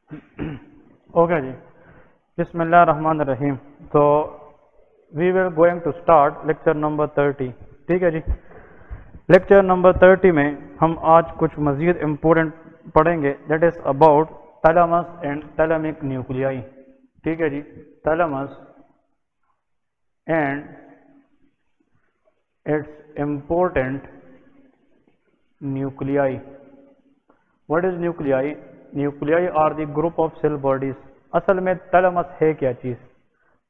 Okay ji, बिस्मिल्लाहिर्रहमानिर्रहीम। तो we will going to start lecture number 30। ठीक है जी। लेक्चर नंबर 30 में हम आज कुछ मज़ीद इम्पोर्टेंट पढ़ेंगे, that is about thalamus and thalamic nuclei. ठीक है जी, thalamus and its important nuclei. What is nuclei? Nuclei are the group of cell bodies. असल में थैलेमस है क्या चीज़?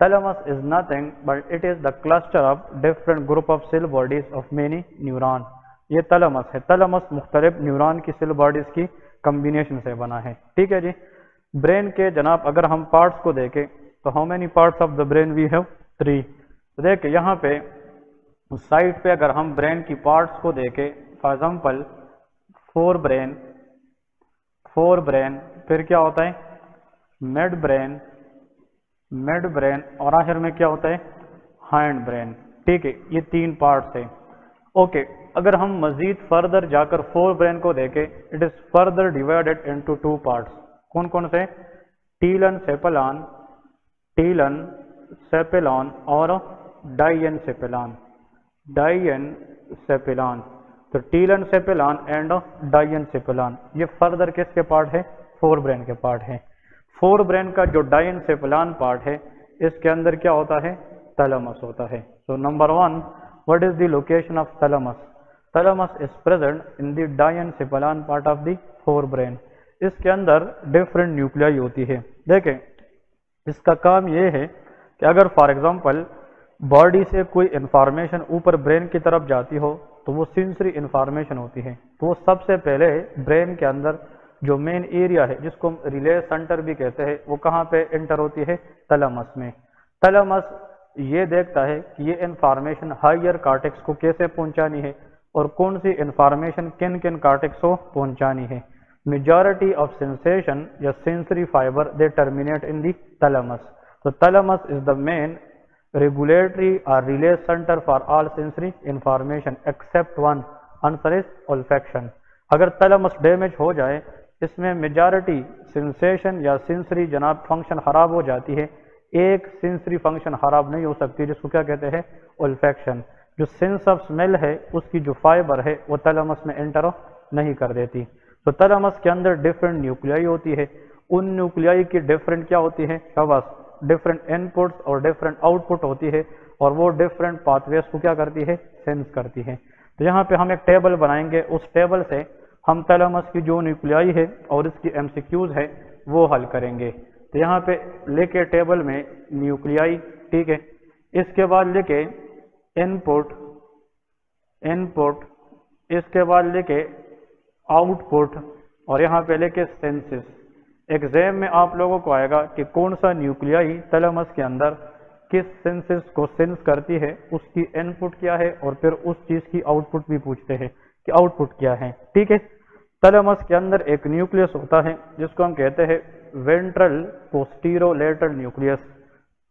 Thalamus is nothing but it is the cluster of different group of cell bodies of many neuron. ये thalamus है। Thalamus मुख्तलिफ neuron की cell bodies की कम्बिनेशन से बना है। ठीक है जी। ब्रेन के जनाब अगर हम पार्ट्स को देखें तो how many parts of the brain we have? 3। तो देखिए यहाँ पे साइड पे अगर हम ब्रेन की पार्ट्स को देखें, फॉर एग्जाम्पल फोर ब्रेन, फिर क्या होता है मिड ब्रेन और आखिर में क्या होता है हाइंड ब्रेन। ठीक है, ये 3 पार्ट्स है। ओके, अगर हम मजीद फर्दर जाकर फोर ब्रेन को देखें, it is further divided into 2 parts. कौन कौन से? टीलन सेपेलॉन और डाइएनसेपेलॉन। तो टीलन सेपेलॉन एंड डाइएनसेपेलॉन, ये फर्दर किसके पार्ट है? फोर ब्रेन के पार्ट है। फोर ब्रेन का जो डाइएनसेपेलॉन पार्ट है, इसके अंदर क्या होता है? थैलेमस होता है। So number 1, what is the location of thalamus? Thalamus is present in the diencephalon part of the forebrain. इसके अंदर डिफरेंट न्यूक्लियाई होती है। देखें, इसका काम ये है कि अगर फॉर एग्जांपल बॉडी से कोई इंफॉर्मेशन ऊपर ब्रेन की तरफ जाती हो तो वो सेंसरी इंफॉर्मेशन होती है। तो वो सबसे पहले ब्रेन के अंदर जो मेन एरिया है, जिसको हम रिले सेंटर भी कहते हैं, वो कहाँ पे एंटर होती है? थैलेमस में। थैलेमस ये देखता है कि ये इंफॉर्मेशन हायर कॉर्टेक्स को कैसे पहुंचानी है और कौन सी इंफॉर्मेशन किन किन कॉर्टेक्स को पहुंचानी है। मेजॉरिटी ऑफ सेंसेशन या sensory fibre they terminate in the thalamus. तो thalamus is the main regulatory or relay center for all sensory information except one, answer is olfaction। अगर थैलेमस डैमेज हो जाए, इसमें मेजॉरिटी सेंसेशन या sensory जनाब function खराब हो जाती है। एक सेंसरी फंक्शन खराब नहीं हो सकती, जिसको क्या कहते हैं? ओल्फैक्शन। जो सेंस ऑफ स्मेल है, उसकी जो फाइबर है वो थैलेमस में एंटर नहीं कर देती। तो थैलेमस के अंदर डिफरेंट न्यूक्लियाई होती है। उन न्यूक्लियाई की डिफरेंट क्या होती है? शाबाश, डिफरेंट इनपुट्स और डिफरेंट आउटपुट होती है, और वो डिफरेंट पाथवेज को क्या करती है? सेंस करती है। तो यहाँ पे हम एक टेबल बनाएंगे, उस टेबल से हम थैलेमस की जो न्यूक्लियाई है और इसकी एमसीक्यूज है वो हल करेंगे। तो यहाँ पे लेके टेबल में न्यूक्लियाई, ठीक है, इसके बाद लेके इनपुट, इसके बाद लेके आउटपुट, और यहाँ पे लेके सेंसेस। एग्जाम में आप लोगों को आएगा कि कौन सा न्यूक्लियाई थैलेमस के अंदर किस सेंसेस को सेंस करती है, उसकी इनपुट क्या है, और फिर उस चीज की आउटपुट भी पूछते हैं कि आउटपुट क्या है। ठीक है, थैलेमस के अंदर एक न्यूक्लियस होता है जिसको हम कहते हैं वेंट्रल पोस्टीरोलेटरल न्यूक्लियस।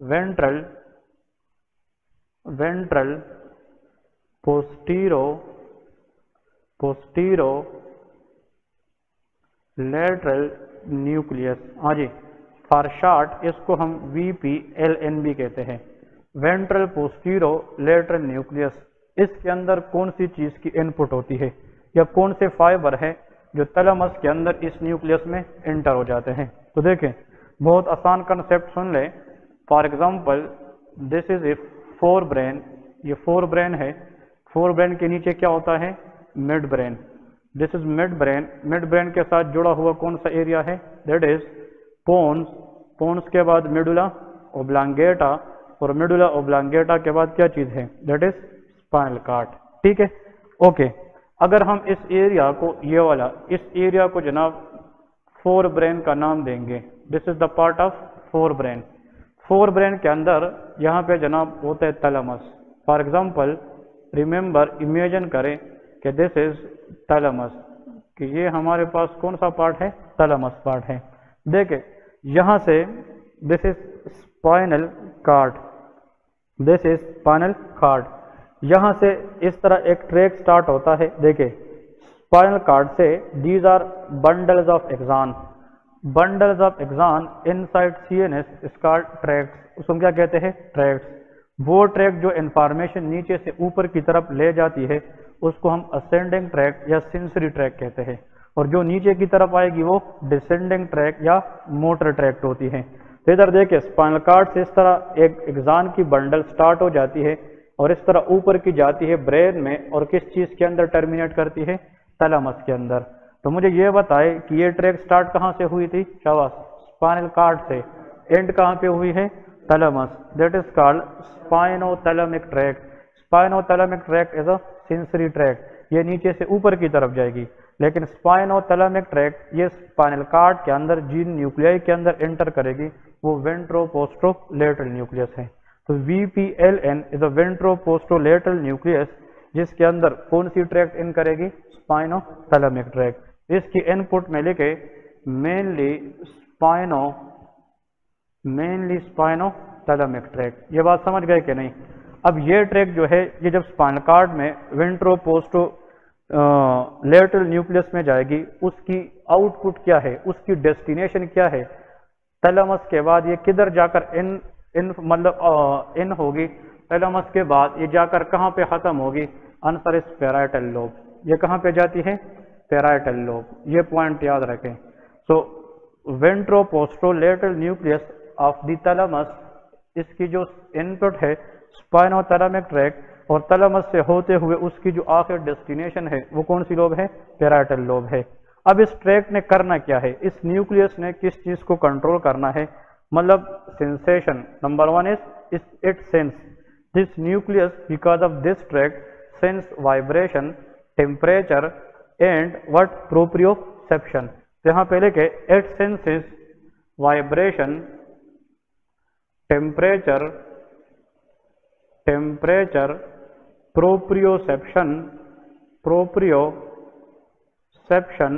वेंट्रल पोस्टीरोलेटरल न्यूक्लियस, हाँ जी, फॉर शॉर्ट इसको हम VPLNB कहते हैं, वेंट्रल पोस्टीरो लेटरल न्यूक्लियस। इसके अंदर कौन सी चीज की इनपुट होती है या कौन से फाइबर है जो थैलेमस के अंदर इस न्यूक्लियस में एंटर हो जाते हैं? तो देखें, बहुत आसान कंसेप्ट सुन ले। For example this is a fore brain, ये फोर ब्रेन है। फोर ब्रेन के नीचे क्या होता है? Mid brain. This is mid brain. Mid brain के साथ जुड़ा हुआ कौन सा एरिया है? That is पोन्स। पोन्स के बाद मेडुला ओब्लांगेटा, और मेडुला ओब्लांगेटा के बाद क्या चीज है? That is spinal cord. ठीक है, ओके। अगर हम इस एरिया को, ये वाला इस एरिया को जनाब फोर ब्रेन का नाम देंगे, this is the part of fore brain. Fore brain के अंदर यहाँ पे जनाब होता है thalamus. For example remember, imagine करें कि दिस इज थैलेमस, कि ये हमारे पास कौन सा पार्ट है? थैलेमस पार्ट है। देखे, यहाँ से this is spinal cord, this is spinal cord. यहाँ से इस तरह एक ट्रैक स्टार्ट होता है। देखे, स्पाइनल कॉर्ड से these are bundles of axon. Bundles of axon inside CNS is called tracts. उसको क्या कहते हैं? ट्रैक्ट्स। वो ट्रैक जो इंफॉर्मेशन नीचे से ऊपर की तरफ ले जाती है उसको हम असेंडिंग ट्रैक या सेंसरी ट्रैक कहते हैं, और जो नीचे की तरफ आएगी वो डिसेंडिंग ट्रैक या मोटर ट्रैक होती है। तो इधर देखिए स्पाइनल कॉर्ड से इस तरह एक एक्सॉन की बंडल स्टार्ट हो जाती है और इस तरह ऊपर की जाती है ब्रेन में, और किस चीज के अंदर टर्मिनेट करती है? थैलेमस के अंदर। तो मुझे ये बताए कि ये ट्रैक स्टार्ट कहाँ से हुई थी? शाबाश, स्पाइनल कॉर्ड से। एंड कहाँ पे हुई है? Thalamus. That is called spinothalamic track. Spinothalamic track is a sensory track, ये नीचे से ऊपर की तरफ जाएगी। लेकिन स्पाइनोथैलेमिक ट्रैक ये स्पाइनल कॉर्ड के अंदर जिन न्यूक्लियाई के अंदर एंटर करेगी वो वेंट्रोपोस्टरोलेटरल न्यूक्लियस है। तो VPLN इज अ वेंट्रोपोस्टरोलेटरल न्यूक्लियस, जिसके अंदर कौन सी ट्रैक इन करेगी? Spinothalamic track. इसकी इनपुट में लिखे मेनली स्पाइनोथैलेमिक ट्रैक। ये बात समझ गए कि नहीं? अब ये ट्रैक जो है ये जब स्पाइनल कॉर्ड में वेंट्रोपोस्टरोलेटरल न्यूक्लियस में जाएगी, उसकी आउटपुट क्या है, उसकी डेस्टिनेशन क्या है? थैलेमस के बाद ये किधर जाकर इन होगी? थैलेमस के बाद ये जाकर कहाँ पे खत्म होगी? Answer is parietal lobe. ये कहाँ पे जाती है? Parietal lobe. ये पॉइंट याद रखें। सो वेंट्रोपोस्टरोलेटरल न्यूक्लियस ऑफ द थैलेमस, इसकी जो इनपुट है स्पाइनोथैलेमिक ट्रैक, और थैलेमस से होते हुए उसकी जो आखिर डेस्टिनेशन है वो कौन सी लोब है? पैराइटल लोब है। अब इस ट्रैक ने करना क्या है? इस न्यूक्लियस ने किस चीज को कंट्रोल करना है? मतलब sensation. Number one is it sense this nucleus because of this track sense vibration, temperature and what? Proprioception. यहाँ पे लेके it senses vibration, temperature, proprioception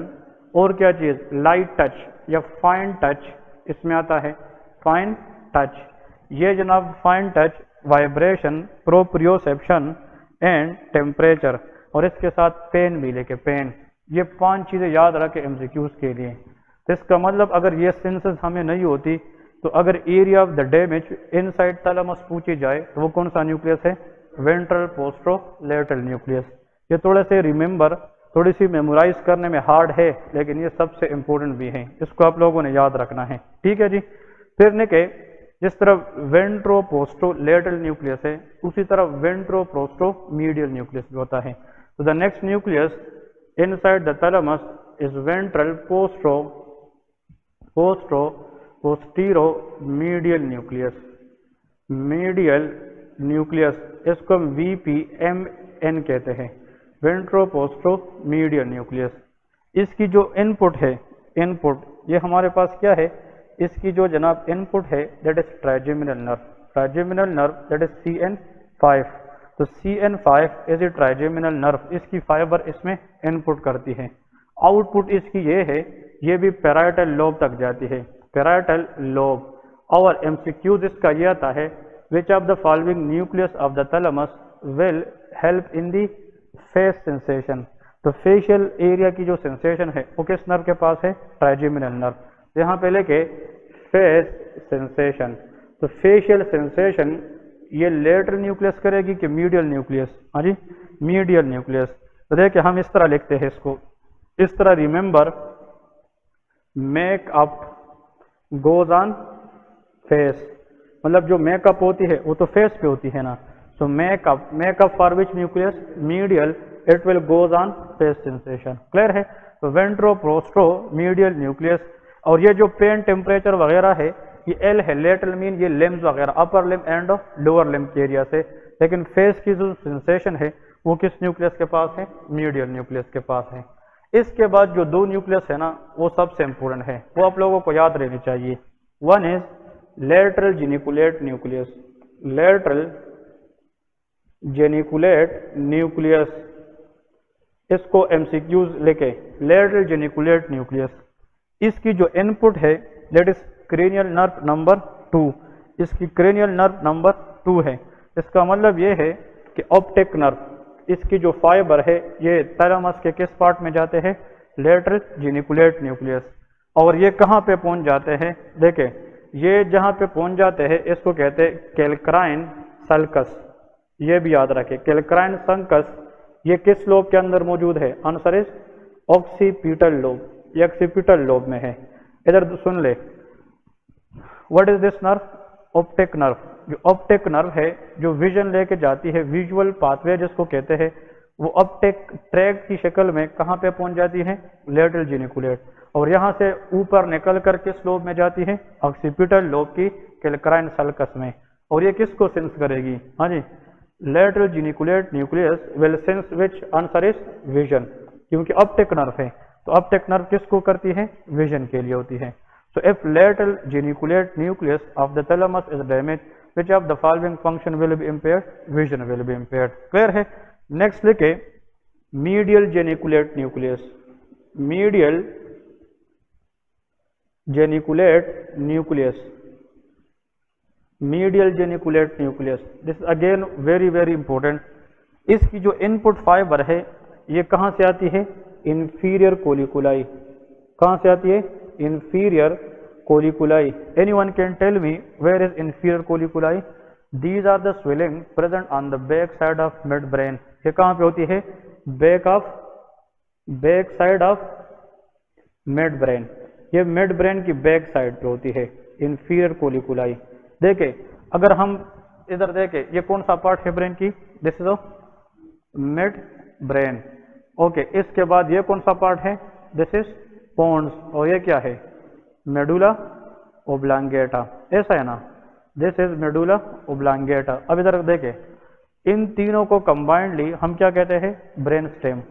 और क्या चीज? लाइट टच या फाइन टच इसमें आता है। फाइन टच, ये जनाब fine touch, vibration, proprioception and temperature, और इसके साथ पेन भी लेके पेन। ये 5 चीजें याद रखें MCQs के लिए। तो इसका मतलब अगर ये सेंसेस हमें नहीं होती तो अगर area of the damage inside thalamus पूछी जाए तो वो कौन सा न्यूक्लियस है? Ventral posterolateral nucleus. ये थोड़े से रिमेंबर, थोड़ी सी मेमोराइज करने में हार्ड है, लेकिन ये सबसे इंपॉर्टेंट भी है, इसको आप लोगों ने याद रखना है। ठीक है जी। फिर निके जिस तरह वेंट्रोपोस्टरोलेटरल न्यूक्लियस है उसी तरह वेंट्रोपोस्टरोमीडियल न्यूक्लियस भी होता है। तो the next nucleus inside the thalamus is ventral posteromedial nucleus. Medial nucleus, इसको हम VPMN कहते हैं, वेंट्रोपोस्टरोमीडियल न्यूक्लियस। इसकी जो इनपुट है, इनपुट ये हमारे पास क्या है? इसकी जो जनाब इनपुट है that is trigeminal nerve. Trigeminal nerve that is CN5। तो CN5 is a trigeminal nerve, इसकी फाइबर इसमें इनपुट करती है। आउटपुट इसकी ये है, ये भी पैराइटल लोब तक जाती है। Parietal lobe. और MCQ इसका ये आता है विच of the following nucleus of the thalamus will help in the face sensation. तो फेशियल एरिया की जो सेंसेशन है वो किस नर्व के पास है? Trigeminal nerve. यहाँ पे लेके फेस सेंसेशन, तो फेशियल सेंसेशन ये लेटरल न्यूक्लियस करेगी कि मीडियल न्यूक्लियस? हाँ जी, मीडियल न्यूक्लियस। तो देखिए हम इस तरह लिखते हैं इसको, इस तरह remember makeup goes on face, मतलब जो मेकअप होती है वो तो फेस पे होती है ना। सो makeup for which nucleus? Medial, it will goes on face sensation. Clear है? तो वेंट्रोपोस्टरोमीडियल न्यूक्लियस। और ये जो पेन, टेम्परेचर वगैरह है ये L है, लेटरल मीन ये लिम्स वगैरह, अपर लिम एंड लोअर लिम के एरिया से। लेकिन फेस की जो सेंसेशन है वो किस न्यूक्लियस के पास है? मीडियल न्यूक्लियस के पास है। इसके बाद जो 2 न्यूक्लियस है ना वो सबसे इंपोर्टेंट है, वो आप लोगों को याद रहनी चाहिए। One is lateral geniculate nucleus. Lateral geniculate nucleus, इसको MCQs लेके लेटरल जेनिकुलेट न्यूक्लियस। इसकी जो इनपुट है that is cranial nerve number 2। इसकी क्रेनियल नर्व नंबर 2 है। इसका मतलब ये है कि ऑप्टिक नर्व, इसकी जो फाइबर है ये थैलेमस के किस पार्ट में जाते हैं? Lateral geniculate nucleus. और ये कहाँ पे पहुंच जाते हैं, देखें ये जहाँ पे पहुंच जाते हैं इसको कहते हैं कैल्क्राइन सल्कस। ये भी याद रखें, कैल्क्राइन सल्कस ये किस लोब के अंदर मौजूद है? आंसर इज ऑक्सीपिटल लोब, ये ऑक्सीपिटल लोब में है। इधर सुन ले, what is this nerve? Optic nerve. जो ऑप्टिक नर्व है जो विजन लेके जाती है, विजुअल पाथवे जिसको कहते हैं, वो ऑप्टिक ट्रैक की शक्ल में कहाँ पे पहुंच जाती है? Lateral geniculate. और यहाँ से ऊपर निकल कर किस लोब में जाती है? ऑक्सीपिटल लोब की कैल्क्राइन सल्कस में। और ये किसको सेंस करेगी? हाँ जी, lateral geniculate nucleus will sense which? Answer is vision, क्योंकि ऑप्टिक नर्व है। तो ऑप्टिक नर्व किसको करती है? विजन के लिए होती है। So if lateral geniculate nucleus of the thalamus is damaged, which of the following function will be impaired? Vision will be impaired. Clear है? Next लिखे medial geniculate nucleus. Medial geniculate nucleus. Medial geniculate nucleus. This is again very important. इसकी जो input fibre है ये कहाँ से आती है? Inferior colliculi. कहाँ से आती है? Inferior colliculi. Anyone can tell me where is inferior colliculi? These are the swelling present on the back side of midbrain. ये कहाँ पे होती है? back side of midbrain. ये midbrain की बैक साइड पे होती है inferior colliculi. देखे अगर हम इधर देखे, ये कौन सा पार्ट है ब्रेन की? This is midbrain. ओके, इसके बाद ये कौन सा पार्ट है? This is pons. और ये क्या है? Medulla oblongata. ऐसा है ना, दिस इज मेडुला ओब्लांगेटा। अब इधर देखे, इन तीनों को कंबाइंडली हम क्या कहते हैं? Brain stem.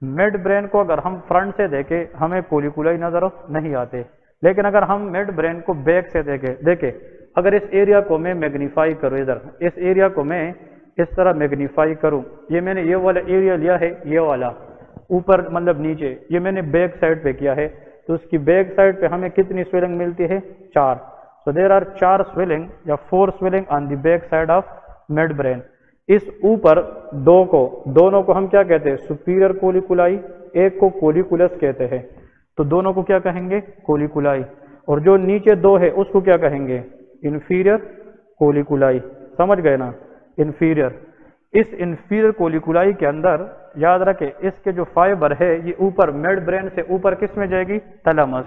मिड ब्रेन को अगर हम फ्रंट से देखे हमें कोलिकुलाई नजर नहीं आते, लेकिन अगर हम मिड ब्रेन को बैक से देखे अगर इस एरिया को मैं मैग्नीफाई करूँ, इधर इस एरिया को मैं इस तरह मैग्नीफाई करूँ, ये मैंने ये वाला एरिया लिया है, ये वाला ऊपर मतलब नीचे, ये मैंने बैक साइड पे किया है, तो उसकी बैक साइड पे हमें कितनी स्वेलिंग मिलती है? 4। सो देयर आर 4 स्वेलिंग या 4 swelling on the back side of mid brain. इस ऊपर दोनों को हम क्या कहते हैं? सुपीरियर कोलिकुलाई, एक को कोलिकुलस कहते हैं। तो दोनों को क्या कहेंगे? कोलिकुलाई। और जो नीचे 2 है उसको क्या कहेंगे? इंफीरियर कोलिकुलाई। समझ गए ना? इंफीरियर। इस इंफीरियर कोलिकुलाई के अंदर याद रखें, इसके जो फाइबर है ये ऊपर मिड ब्रेन से ऊपर किस में जाएगी? थैलेमस।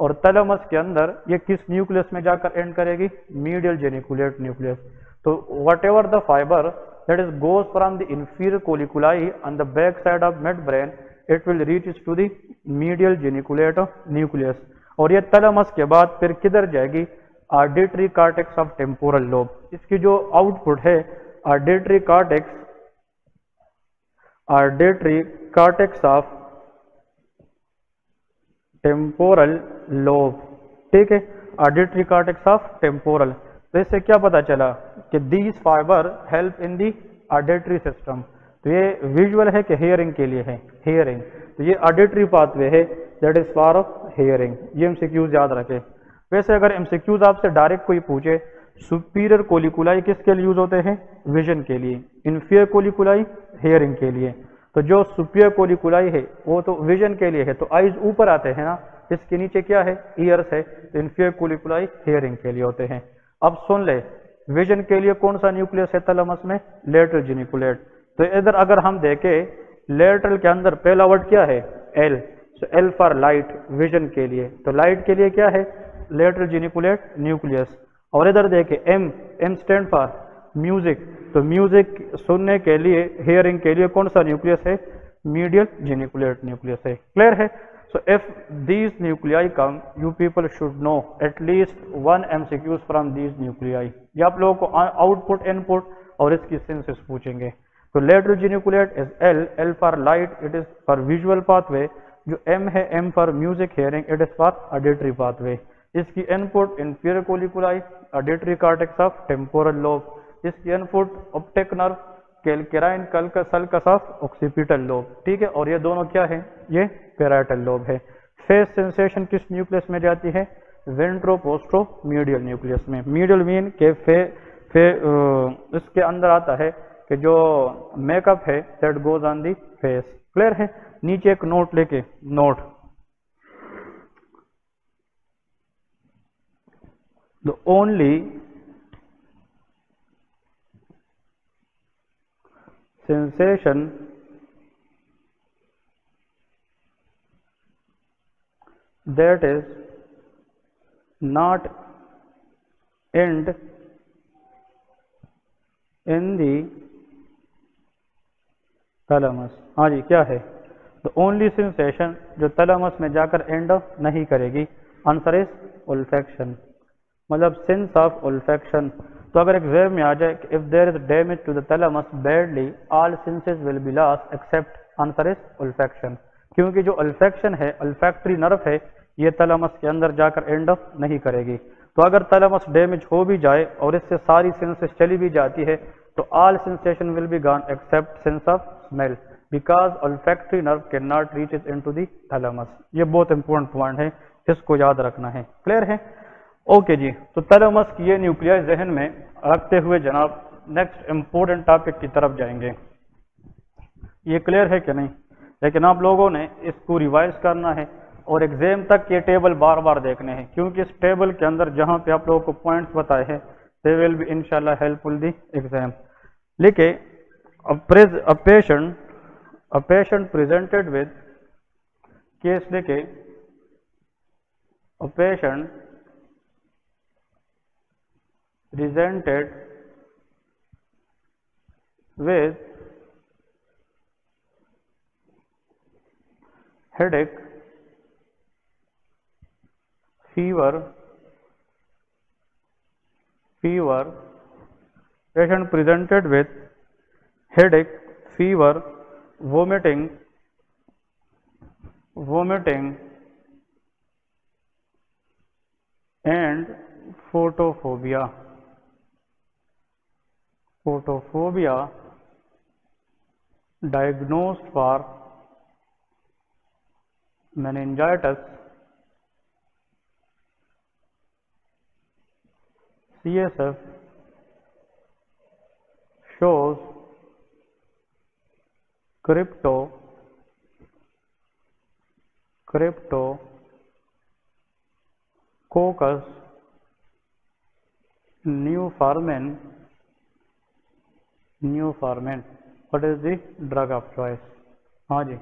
और थैलेमस के अंदर ये किस न्यूक्लियस में जाकर एंड करेगी? Medial geniculate nucleus. तो whatever the fibre that is goes from the inferior colliculi on the back side of midbrain, it will reach to the medial geniculate nucleus. और ये thalamus के बाद फिर किधर जाएगी? Auditory cortex of temporal lobe. इसकी जो output है auditory cortex of temporal lobe. ठीक है, ऑडिटरी कॉर्टेक्स ऑफ टेम्पोरल। तो इससे क्या पता चला कि these fibre help in the auditory system. तो ये विजुअल है कि हेयरिंग के लिए है? हेयरिंग। तो ये ऑडिटरी पाथवे है दैट इज फॉर हेयरिंग। ये एमसीक्यूज याद रखें। वैसे अगर एमसीक्यूज आपसे डायरेक्ट कोई पूछे, सुपीरियर कोलिकुलाई किसके लिए यूज होते हैं? विजन के लिए। इंफीरियर कोलिकुलाई हेयरिंग के लिए। तो जो सुपीरियर कोलिकुलाई है वो तो विजन के लिए है, तो आईज ऊपर आते हैं ना, इसके नीचे क्या है? ईयर्स है। तो इंफीरियर कोलिकुलाई हेयरिंग के लिए होते हैं। अब सुन ले, विजन के लिए कौन सा न्यूक्लियस है थैलेमस में? Lateral geniculate. तो इधर अगर हम देखें, लेटरल के अंदर पहला वर्ड क्या है? L. So L for light, vision के लिए। तो लाइट के लिए क्या है? Lateral geniculate nucleus. और इधर देखें एम स्टैंड फॉर म्यूजिक। तो म्यूजिक सुनने के लिए, हेयरिंग के लिए कौन सा न्यूक्लियस है? मीडियल जेनिकुलेट न्यूक्लियस है। क्लियर है? So if these nuclei come, you people should know at least 1 MCQs from these nuclei. ये आप लोगों को आउटपुट, इनपुट और इसकी सेंसेस पूछेंगे। तो lateral geniculate is L for light, it is for visual pathway. जो एम है, M for music hearing, it is for auditory pathway. इसकी input inferior colliculi, auditory cortex of temporal lobe. इसकी input optic nerve, calcarine sulcus of occipital lobe. ठीक है, और ये दोनों क्या है? ये पैराइटल लोब है। फेस सेंसेशन किस न्यूक्लियस में जाती है? वेंट्रोपोस्ट्रोमीडियल न्यूक्लियस में। मीडियल मीन के इसके अंदर आता है कि जो मेकअप है that goes on the face. Clear है? नीचे एक नोट लेके, note the only sensation that is not end in the thalamus. हाँ जी, क्या है? द ओनली सेंसेशन जो थैलेमस में जाकर एंड नहीं करेगी, आंसर इज ओल्फैक्शन, मतलब सेंस ऑफ ओल्फैक्शन। तो अगर एग्जाम में आ जाए कि if there is damage to the thalamus badly all senses will be lost except, answer is olfaction, क्योंकि जो ओल्फैक्शन है, ओल्फैक्टरी नर्व है, ये थैलेमस के अंदर जाकर एंड नहीं करेगी। तो अगर थैलेमस डैमेज हो भी जाए और इससे सारी सेंसेस चली भी जाती है तो all sensation will be gone except sense of smell because olfactory nerve can not reach it into the thalamus. ये बहुत इंपॉर्टेंट पॉइंट है, इसको याद रखना है। क्लियर है? ओके जी, तो थैलेमस की ये न्यूक्लियस जहन में रखते हुए जनाब नेक्स्ट इंपॉर्टेंट टॉपिक की तरफ जाएंगे। ये क्लियर है कि नहीं? लेकिन आप लोगों ने इसको रिवाइज करना है और एग्जाम तक ये टेबल बार बार देखने हैं, क्योंकि इस टेबल के अंदर जहां पे आप लोगों को पॉइंट्स बताए हैं दे विल बी इंशाल्लाह हेल्पफुल द एग्जाम। लिखे a patient presented with case लिखे a patient presented with headache, fever, patient presented with headache, fever, vomiting and photophobia diagnosed for meningitis, CSF shows Cryptococcus neoformans. What is the drug of choice? हाँ जी,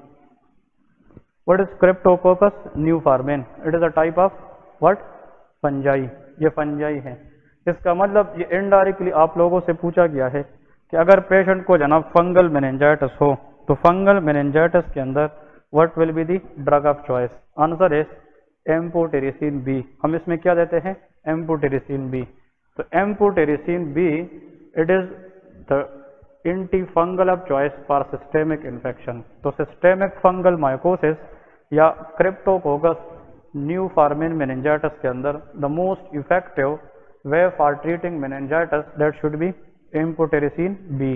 what is Cryptococcus neoformans? It is a type of what? fungi. ये fungi है। इसका मतलब ये indirectly आप लोगों से पूछा गया है कि अगर पेशेंट को जनाब फंगल मेनिंजाइटिस हो तो फंगल मेनिंजाइटिस के अंदर what will be the drug of choice? Answer is amphotericin B. हम इसमें क्या देते हैं? Amphotericin B. तो amphotericin B it is the antifungal of choice for systemic infection. तो सिस्टेमिक फंगल माइकोसिस या क्रिप्टोकोकस न्यूफॉर्मिन मेनिंजाइटिस के अंदर the most effective way for treating meningitis that should be amphotericin B.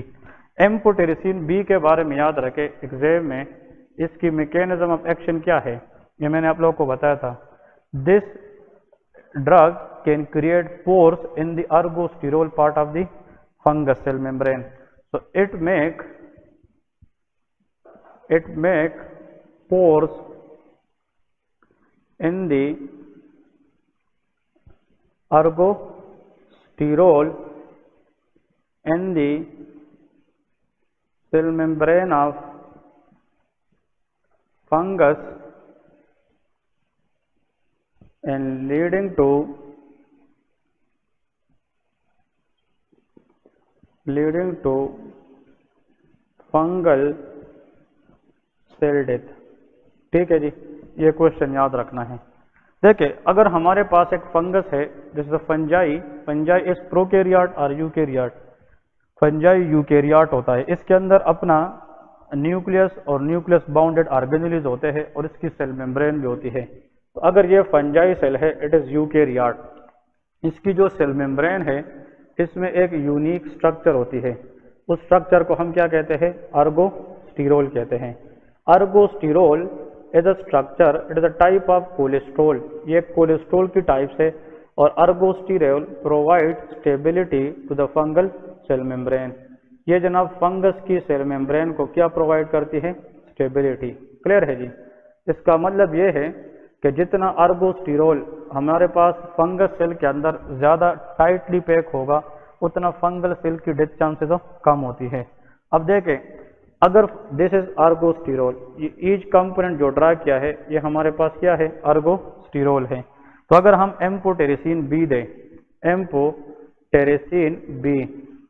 Amphotericin B के बारे में याद रखें, exam में इसकी मैकेनिज्म ऑफ एक्शन क्या है ये मैंने आप लोगों को बताया था। This drug can create pores in the ergosterol part of the fungus cell membrane. So it make pores in the ergosterol in the cell membrane of fungus and leading to fungal cell death। ठीक है जी, ये question याद रखना है। देखिए, अगर हमारे पास एक फंगस है जैसे फंजाई इज प्रोकैरियोट और यूकैरियोट। फंजाई यूकैरियोट होता है, इसके अंदर अपना न्यूक्लियस और न्यूक्लियस बाउंडेड ऑर्गेनेल्स होते हैं और इसकी सेल मेम्ब्रेन भी होती है। तो अगर ये फंजाई सेल है इट इज यूकैरियोट, इसकी जो सेल मेम्ब्रेन है इसमें एक यूनिक स्ट्रक्चर होती है, उस स्ट्रक्चर को हम क्या कहते हैं? अर्गोस्टिरोल कहते हैं। Ergosterol is a structure, it is a type of cholesterol. ये कोलेस्ट्रॉल की टाइप है और ergosterol provide stability to the fungal cell membrane. ये जनाब फंगस की सेल मेम्ब्रेन को क्या प्रोवाइड करती है? स्टेबिलिटी। क्लियर है जी? इसका मतलब ये है कि जितना अर्गोस्टिरोल हमारे पास फंगस सेल के अंदर ज़्यादा टाइटली पैक होगा उतना फंगल सेल की डेथ चांसेस कम होती है। अब देखें, अगर दिस इज अर्गोस्टिरोल, ईच कंपोनेंट जो ड्रा किया है ये हमारे पास क्या है, अर्गोस्टिरोल है। तो अगर हम एम्फोटेरेसिन बी दें, एम्फोटेरेसिन बी,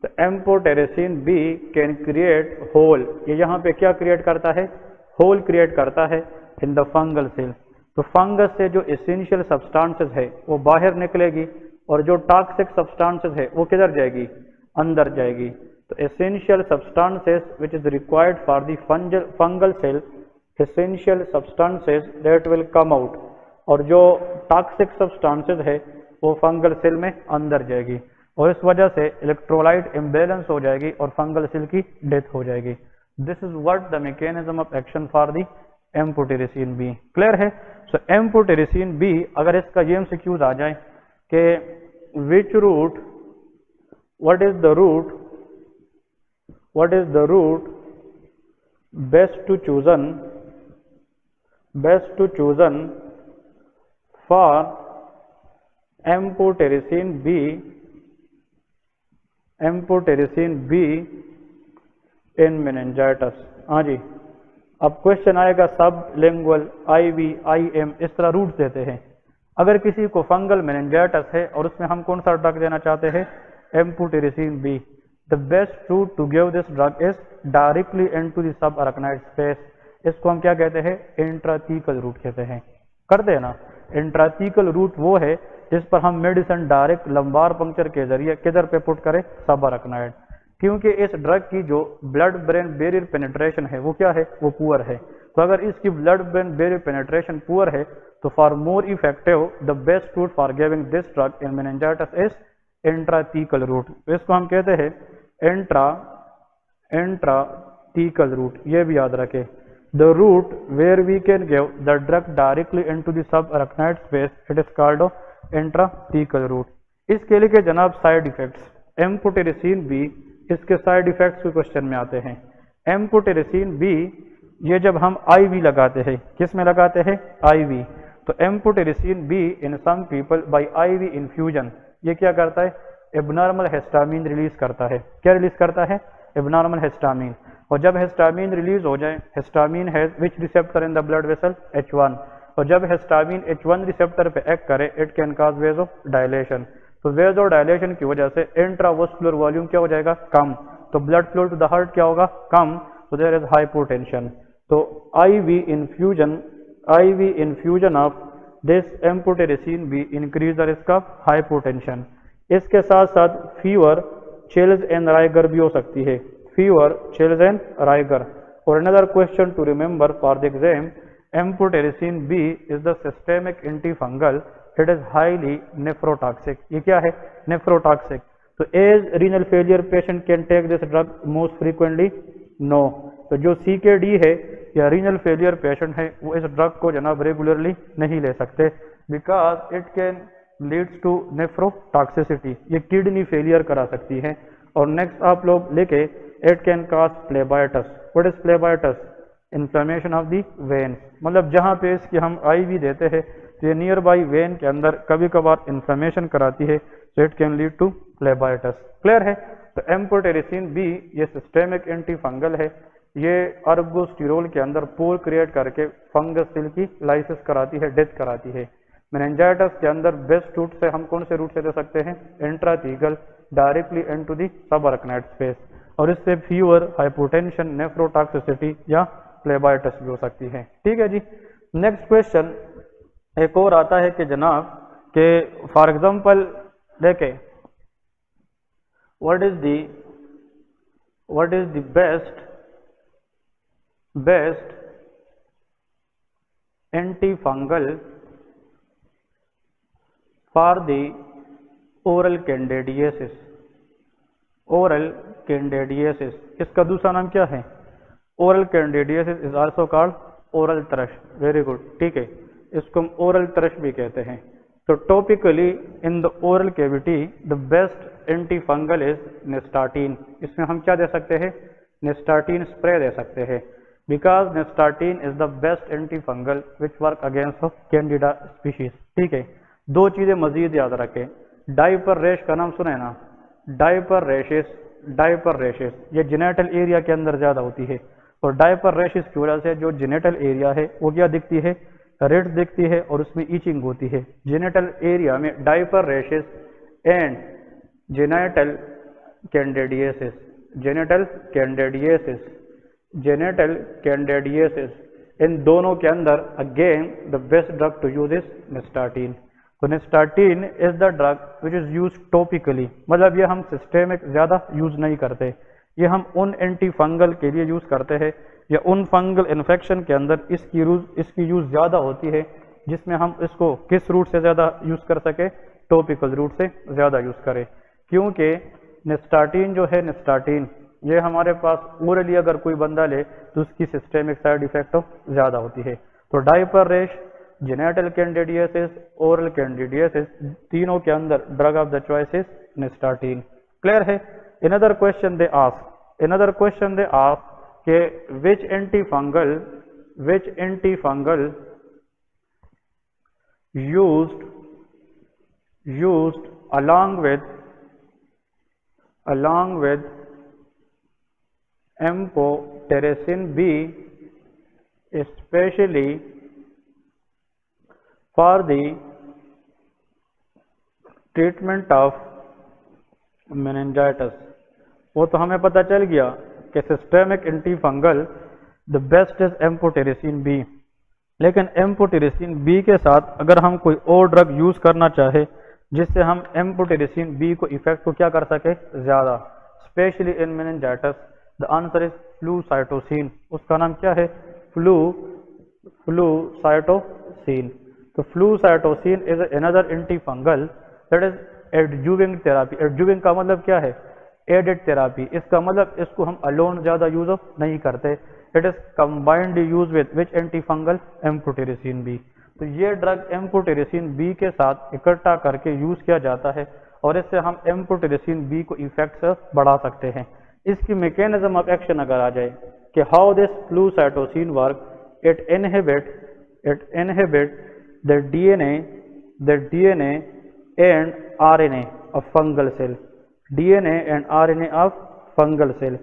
तो amphotericin B can create hole, ये यहाँ पे क्या क्रिएट करता है, होल क्रिएट करता है इन द फंगल सेल। तो फंगस से जो एसेंशियल सब्सटेंसेस है वो बाहर निकलेगी और जो टॉक्सिक सब्सटेंसेस है वो किधर जाएगी, अंदर जाएगी। तो essential substances which is required for the fungal cell, essential substances that will come out, और जो टॉक्सिक सब्सटेंसेस है वो फंगल सेल में अंदर जाएगी और इस वजह से इलेक्ट्रोलाइट इम्बैलेंस हो जाएगी और फंगल सेल की डेथ हो जाएगी। This is what the mechanism of action for the amphotericin B. Clear है? सो एम्फोटेरेसिन बी, अगर इसका ये एमसीक्यूज आ जाए कि which route, what is the route best to chosen for amphotericin B in meningitis. हाँ जी, अब क्वेश्चन आएगा सब लिंगुअल, IV, IM, इस तरह रूट्स देते हैं। अगर किसी को फंगल मेनिंजाइटिस है और उसमें हम कौन सा ड्रग देना चाहते हैं, amphotericin B, the best route to give this drug is directly into the subarachnoid space. इसको हम क्या कहते हैं, इंट्राथीकल रूट कहते हैं। करते हैं ना, इंट्राथीकल रूट वो है जिस पर हम मेडिसिन डायरेक्ट लंबार पंक्चर के जरिए किधर पे पुट करें, सब अरेक्नोइड। क्योंकि इस ड्रग की जो ब्लड ब्रेन बैरियर पेनिट्रेशन है वो क्या है, वो पुअर है। तो अगर इसकी blood brain barrier penetration poor है तो for more effective the best route for giving this drug in meningitis is intrathecal route. तो इसको हम कहते हैं इंट्राथीकल रूट, ये भी याद रखें। The route where we can give the drug directly into the subarachnoid space, it is called intrathecal route. इसके लिए जनाब साइड इफेक्ट्स, एम्फोटेरेसिन बी, इसके साइड इफेक्ट्स के क्वेश्चन में आते हैं। एम्फोटेरेसिन बी ये जब हम IV लगाते हैं, किस में लगाते हैं, IV, तो amphotericin B in some people by IV infusion ये क्या करता है, एबनॉर्मल हिस्टामिन रिलीज करता है। क्या रिलीज करता है, एबनॉर्मल हिस्टामिन। और जब हिस्टामिन रिलीज हो जाए, histamine has which receptor in the blood vessel, H1, और जब हिस्टामिन H1 रिसेप्टर पे एक्ट करे इट कैन कॉज वेजो डायलेशन। तो वेजो डायलेशन की वजह से इंट्रावस्कुलर वॉल्यूम क्या हो जाएगा, कम, तो blood flow to the heart क्या होगा, कम, तो देयर इज हाइपोटेंशन। तो IV infusion of this amphotericin B increase the risk of hypotension. इसके साथ साथ फीवर, चिल्स एंड राइगर भी हो सकती है, फीवर, चिल्स एंड राइगर। और another question to remember for the exam, amphotericin B is the systemic antifungal, it is highly nephrotoxic. ये क्या है, नेफ्रोटॉक्सिक। तो as renal failure patient can take this drug most frequently, no. तो जो CKD है या renal failure patient है वो इस ड्रग को जनाब रेगुलरली नहीं ले सकते, because it can leads to nephrotoxicity, ये किडनी फेलियर करा सकती है। और नेक्स्ट आप लोग लेके, it can cause phlebitis. What is phlebitis, inflammation of the veins, मतलब जहाँ पे इसकी हम IV देते हैं तो ये नियर बाई वेन के अंदर कभी कभार इन्फ्लेमेशन कराती है, so it can lead to phlebitis. Clear है? तो एम्फोटेरेसिन बी ये सिस्टेमिक एंटीफंगल है, ये अर्गोस्टिरोल के अंदर पोर क्रिएट करके फंगस सेल की लाइसिस कराती है, डेथ कराती है। मेनिंजाइटिस के अंदर बेस्ट रूट से हम कौन से रूट से दे सकते हैं, intrathecal, directly into the subarachnoid space, और इससे फीवर, हाइपोटेंशन, नेफ्रोटॉक्सिसिटी या प्लेबाइटिस भी हो सकती है। ठीक है जी। नेक्स्ट क्वेश्चन एक और आता है कि जनाब के फॉर एग्जांपल देखें, what is the best antifungal for the oral candidiasis. Oral candidiasis इसका दूसरा नाम क्या है, oral candidiasis is also called oral thrush. Very good, ठीक है, इसको हम ओरल थ्रश भी कहते हैं। तो topically in the oral cavity the best antifungal is nystatin. इसमें हम क्या दे सकते हैं, नेस्टाटीन स्प्रे दे सकते हैं। Because nystatin is the best antifungal which work against Candida species. ठीक है, दो चीजें मजीद याद रखें। डायपर रैश का नाम सुना है ना, डायपर रैशेस ये जेनेटल एरिया के अंदर ज्यादा होती है, और डायपर रैशेस की वजह से जो जेनेटल एरिया है वो क्या दिखती है, रेड दिखती है, और उसमें ईचिंग होती है। जेनेटल एरिया में diaper rashes and genital candidiasis, इन दोनों के अंदर again the best drug to use is nystatin. तो nystatin is the drug which is use topically, मतलब ये हम सिस्टेमिक ज्यादा यूज नहीं करते, ये हम उन एंटी फंगल के लिए यूज करते हैं या उन फंगल इन्फेक्शन के अंदर इसकी यूज ज्यादा होती है, जिसमें हम इसको किस रूट से ज्यादा यूज कर सके, टॉपिकल रूट से ज्यादा यूज करें। क्योंकि नेस्टाटीन जो है, नेस्टाटीन ये हमारे पास ओरली अगर कोई बंदा ले तो उसकी सिस्टेमिक साइड इफेक्ट ज्यादा होती है। तो diaper rash, genital candidiasis, oral candidiasis, तीनों के अंदर drug of the choice is nystatin. Clear है? another question they ask के which antifungal used along with amphotericin B especially for the treatment of meningitis। वो तो हमें पता चल गया कि systemic antifungal the best is amphotericin B, लेकिन एम्फोटेरिसिन बी के साथ अगर हम कोई और ड्रग यूज करना चाहे जिससे हम एम्फोटेरिसिन बी को इफेक्ट को क्या कर सके ज्यादा, specially in meningitis, the answer is flucytosine. उसका नाम क्या है? फ्लूसाइटोसिन। तो flucytosine is another antifungal that is adjuvant therapy. Adjuvant का मतलब क्या है? Added therapy. इसका मतलब इसको हम अलोन ज्यादा यूज नहीं करते, it is combined use with which antifungal, amphotericin B. तो ये ड्रग एम्फोटेरिसिन बी के साथ इकट्ठा करके यूज किया जाता है और इससे हम एम्फोटेरिसिन बी को इफेक्ट बढ़ा सकते हैं। इसकी मैकेनिज्म ऑफ एक्शन अगर आ जाए कि how this flucytosine work, it inhibit the DNA and RNA of fungal cell, DNA and RNA of fungal cell.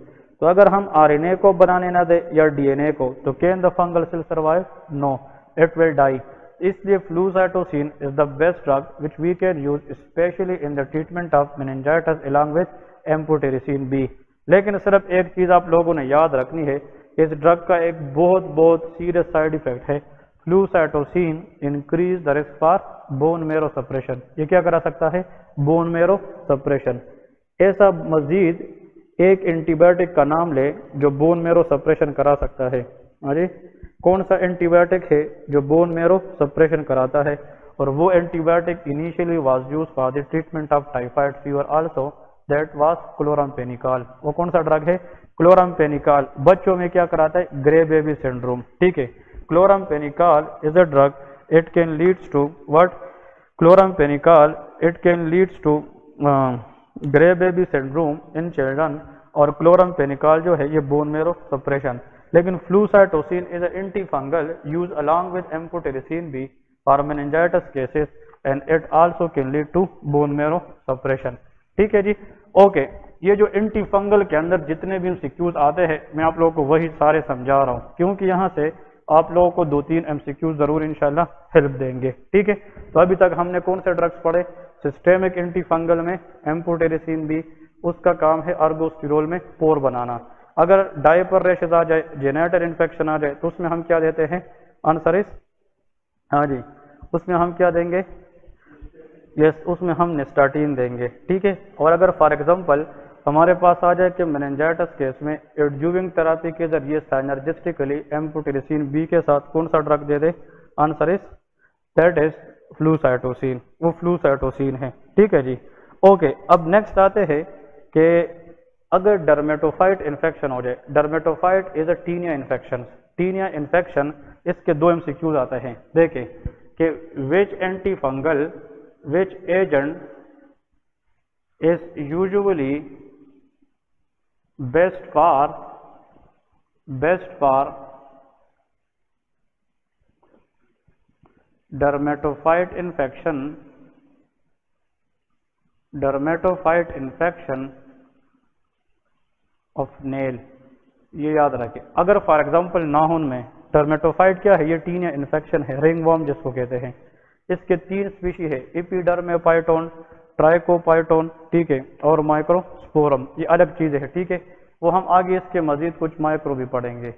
तो अगर हम आरएनए को बनाने ना दे या डीएनए को, तो can the fungal cell survive? No, it will die. इसलिए flucytosine is the best drug which we can use specially in the treatment of meningitis along with amphotericin B. लेकिन सिर्फ एक चीज आप लोगों ने याद रखनी है, इस ड्रग का एक बहुत सीरियस साइड इफेक्ट है, flucytosine increase the risk for bone marrow suppression. ये क्या करा सकता है? Bone marrow suppression. ऐसा मजीद एक एंटीबायोटिक का नाम ले जो बोन मेरो सप्रेशन करा सकता है। अरे कौन सा एंटीबायोटिक है जो बोन मेरो सप्रेशन कराता है? और वो antibiotic initially was used for the treatment of typhoid fever also, that was chloramphenicol. वो कौन सा ड्रग है? क्लोरामपेनिकॉल। बच्चों में क्या कराता है? Grey baby syndrome. ठीक है, chloramphenicol is a drug, it can leads to what? Chloramphenicol it can leads to grey baby syndrome in children, और क्लोरामपेनिकॉल जो है ये बोन मेरो सप्रेशन। लेकिन flucytosine is antifungal use along with amphotericin B for meningitis cases and it also can lead to bone marrow suppression. ठीक है जी, okay. ये जो antifungal के अंदर जितने भी एमसीक्यूज आते हैं मैं आप लोगों को वही सारे समझा रहा हूँ, क्योंकि यहाँ से आप लोगों को 2-3 एमसीक्यूज जरूर इंशाल्लाह हेल्प देंगे। ठीक है, तो अभी तक हमने कौन से ड्रग्स पढ़े? सिस्टेमिक एंटीफंगल में एम्फोटेरिसिन बी, उसका काम है अर्गोस्टिरोल में पोर बनाना। अगर डायपर रैशेस आ जाए, जेनेटल इन्फेक्शन आ जाए, तो उसमें हम क्या देते हैं? आंसर इज हाँ जी, उसमें हम क्या देंगे? यस, उसमें हम नेस्टाटीन देंगे। ठीक है, और अगर फॉर एग्जांपल हमारे पास आ जाए कि मेनिंजाइटिस केस में एडजुविंग थेरापी के जरिए साइनर्जिस्टिकली एम्फोटेरिसिन बी के साथ कौन सा drug they they? Answer is that is flucytosine. वो फ्लूसाइटोसिन है। ठीक है जी, ओके। अब नेक्स्ट आते हैं कि अगर डर्मेटोफाइट इन्फेक्शन हो जाए, dermatophyte is a tinea infection. Tinea infection, इसके 2 एमसीक्यूज आते हैं। देखें कि which antifungal, which agent is usually best for dermatophyte infection of nail, ये याद रखें। अगर फॉर एग्जांपल नाखून में डर्मेटोफाइट क्या है, ये टीनिया इन्फेक्शन है, रिंगवॉर्म जिसको कहते हैं। इसके 3 स्पीशी है, एपिडर्मेपाइटोन, ट्राइकोपाइटोन, ठीक है, और माइक्रोस्पोरम, ये अलग चीजें हैं, ठीक है। वो हम आगे इसके मजीद कुछ माइक्रो भी पढ़ेंगे।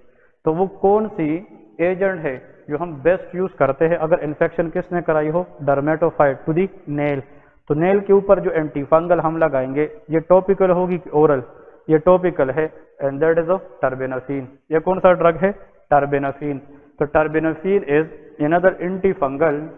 तो वो कौन सी एजेंट है जो हम बेस्ट यूज करते हैं अगर इन्फेक्शन किसने कराई हो, डर्मेटोफाइट टू दी नेल। तो नेल के ऊपर जो एंटी फंगल हम लगाएंगे, ये टॉपिकल होगी कि ओरल, ये टॉपिकल है, एंड दैट इज टर्बेनाफिन। ये कौन सा ड्रग है, टर्बेनाफिन। तो terbinafine is another antifungal,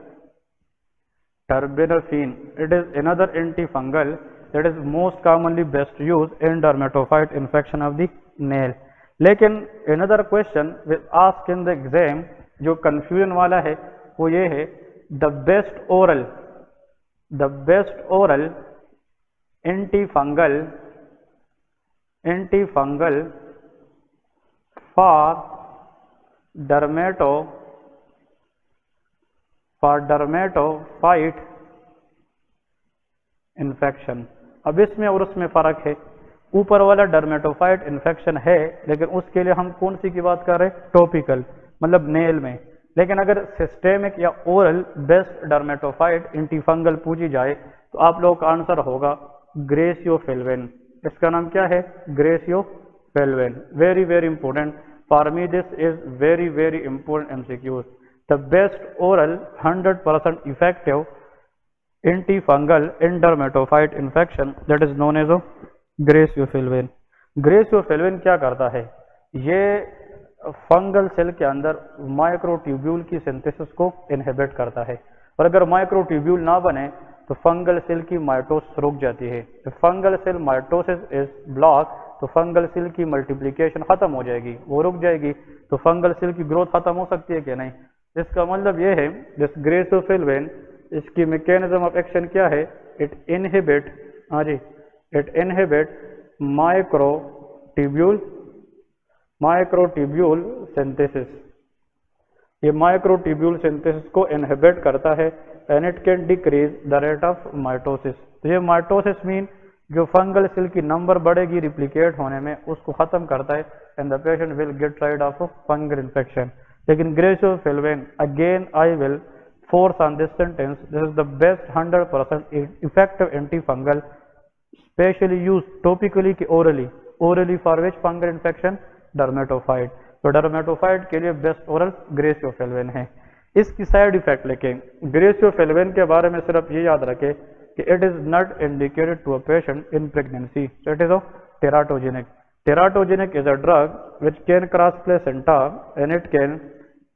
terbinafine it is another antifungal that is most commonly best used in dermatophyte infection of the nail। लेकिन another question will ask in the exam, जो confusion वाला है वो ये है, the best oral antifungal for dermatophyte infection। अब इसमें और उसमें फर्क है। ऊपर वाला डर्मेटोफाइट इन्फेक्शन है, लेकिन उसके लिए हम कौन सी की बात कर रहे हैं, टॉपिकल, मतलब नेल में। लेकिन अगर सिस्टेमिक या ओरल बेस्ट डर्मेटोफाइट एंटीफंगल पूछी जाए तो आप लोगों का आंसर होगा ग्रेसियोफिल्वेन। इसका नाम क्या है, griseofulvin. Very very important for me, this is very very important MCQs. The best oral 100% effective antifungal in dermatophyte infection that is known as griseofulvin. Griseofulvin क्या करता है, ये फंगल सेल के अंदर माइक्रोट्यूब्यूल की सिंथेसिस को इनहिबिट करता है, और अगर माइक्रोट्यूब्यूल ना बने तो फंगल सेल की माइटोसिस रुक जाती है। तो fungal cell mitosis is block, तो फंगल सेल की मल्टीप्लिकेशन खत्म हो जाएगी, वो रुक जाएगी, तो फंगल सेल की ग्रोथ खत्म हो सकती है कि नहीं। इसका मतलब ये है, दिस ग्रेसियोफिल्वेन, इसकी मैकेनिज्म ऑफ एक्शन क्या है, इट इनहिबिट, हाँ जी, इट इनहिबिट माइक्रोट्यूब्यूल सिंथेसिस। ये माइक्रोट्यूब्यूल सिंथेसिस को इनहिबिट करता है, and it can decrease the rate of mitosis. तो ये माइटोसिस मीन जो फंगल सेल की नंबर बढ़ेगी रिप्लिकेट होने में, उसको खत्म करता है, and the patient will get rid of fungal infection. लेकिन griseofulvin, again I will force on this sentence, this is the best 100% effective antifungal, specially used topically ki orally for which fungal infection, dermatophyte। तो dermatophyte के लिए best oral ग्रेसियोफिल्वेन है। इसकी side effect लेके ग्रेसियोफिल्वेन के बारे में सिर्फ ये याद रखें कि it is not indicated to a patient in pregnancy, so it is teratogenic. Teratogenic is a drug which can cross placenta and it can